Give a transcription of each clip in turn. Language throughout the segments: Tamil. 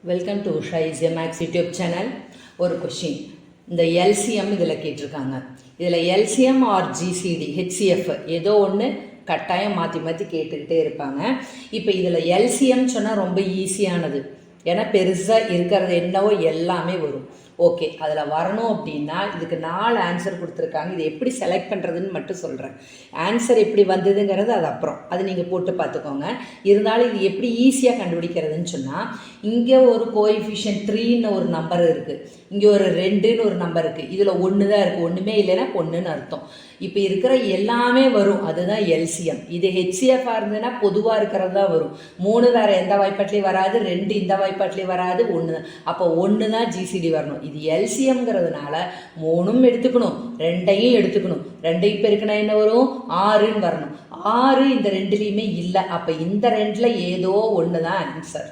Welcome to Usha is maths YouTube channel. ஒரு கொஷின், இந்த எல்சிஎம் இதில் கேட்டிருக்காங்க. இதில் எல்சிஎம் ஆர் ஜிசிடி ஹெச்சிஎஃப் ஏதோ ஒன்று கட்டாயம் மாற்றி மாற்றி கேட்டுக்கிட்டே இருப்பாங்க. இப்போ இதில் எல்சிஎம் சொன்னால் ரொம்ப ஈஸியானது, ஏன்னா பெருசாக இருக்கிறது என்னவோ எல்லாமே வரும். ஓகே, அதில் வரணும் அப்படின்னா இதுக்கு 4 ஆன்சர் கொடுத்துருக்காங்க. இது எப்படி செலக்ட் பண்ணுறதுன்னு மட்டும் சொல்கிறேன். ஆன்சர் எப்படி வந்ததுங்கிறது அது அப்புறம் அது நீங்கள் போட்டு பார்த்துக்கோங்க. இருந்தாலும் இது எப்படி ஈஸியாக கண்டுபிடிக்கிறதுன்னு சொன்னால், இங்கே ஒரு கோஎஃபிஷியன்ட் 3ன்னு ஒரு நம்பர் இருக்குது, இங்கே ஒரு 2ன்னு ஒரு நம்பர் இருக்குது. இதில் 1 தான் இருக்குது, ஒன்றுமே இல்லைன்னா 1ன்னு அர்த்தம். இப்போ இருக்கிற எல்லாமே வரும், அதுதான் எல்சிஎம். இது ஹெச்சிஎஃபாக இருந்ததுன்னா பொதுவாக இருக்கிறது தான் வரும். 3 வேறு எந்த வாய்ப்பாட்லேயும் வராது, 2 இந்த வாய்ப்பாட்லேயும் வராது, 1 தான். அப்போ 1 தான் ஜிசிடி வரணும். இது எல்சிஎம்ங்கிறதுனால 3ம் எடுத்துக்கணும், 2ஐயும் எடுத்துக்கணும். 2ஐயும் பெருக்கினா என்ன வரும்? 6ன்னு வரணும். 6 இந்த 2லேயுமே இல்லை. அப்போ இந்த 2ல் ஏதோ ஒன்று தான் ஆன்சர்.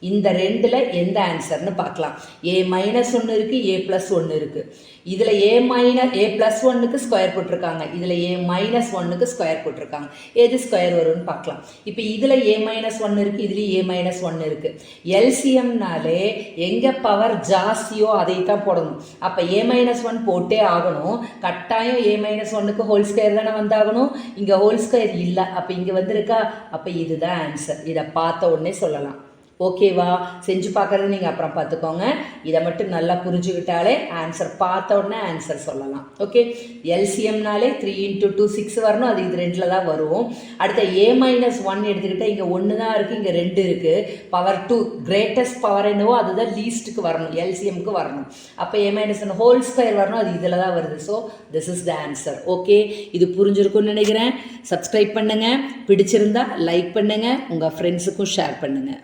இந்த 2ல் எந்த ஆன்சர்னு பார்க்கலாம். A-1 இருக்குது, A+1 இருக்குது. இதில் A+1க்கு ஸ்கொயர் போட்டிருக்காங்க, இதில் A-1க்கு ஸ்கொயர் போட்டிருக்காங்க. எது ஸ்கொயர் வரும்னு பார்க்கலாம். இப்போ இதில் A-1 இருக்குது, இதுலேயும் A-1 இருக்குது. எல்சிஎம்னாலே எங்கே பவர் ஜாஸ்தியோ அதை தான் போடணும். அப்போ A-1 போட்டே ஆகணும். கட்டாயம் A-1க்கு ஹோல் ஸ்கொயர் தானே வந்தாகணும். இங்கே ஹோல் ஸ்கொயர் இல்லை, அப்போ இங்கே வந்திருக்கா. அப்போ இதுதான் ஆன்சர். இதை பார்த்த உடனே சொல்லலாம். ஓகேவா? செஞ்சு பார்க்குறது நீங்கள் அப்புறம் பார்த்துக்கோங்க. இதை மட்டும் நல்லா புரிஞ்சுக்கிட்டாலே ஆன்சர் பார்த்த உடனே ஆன்சர் சொல்லலாம். ஓகே, எல்சிஎம்னாலே 3 × 2 6 வரணும், அது இது 2ல் தான் வரும். அடுத்த A-1 எடுத்துக்கிட்டால் இங்கே 1 தான் இருக்குது, இங்கே 2 இருக்குது. பவர் 2 கிரேட்டஸ்ட் பவர் என்னவோ அதுதான் லீஸ்ட்டுக்கு வரணும், எல்சிஎம்க்கு வரணும். அப்போ A-1 ஹோல் ஸ்கொயர் வரணும், அது இதில் தான் வருது. So this is the answer. Okay, இது புரிஞ்சிருக்கும்னு நினைக்கிறேன். சப்ஸ்கிரைப் பண்ணுங்கள், பிடிச்சிருந்தா லைக் பண்ணுங்கள், உங்கள் ஃப்ரெண்ட்ஸுக்கும் ஷேர் பண்ணுங்கள்.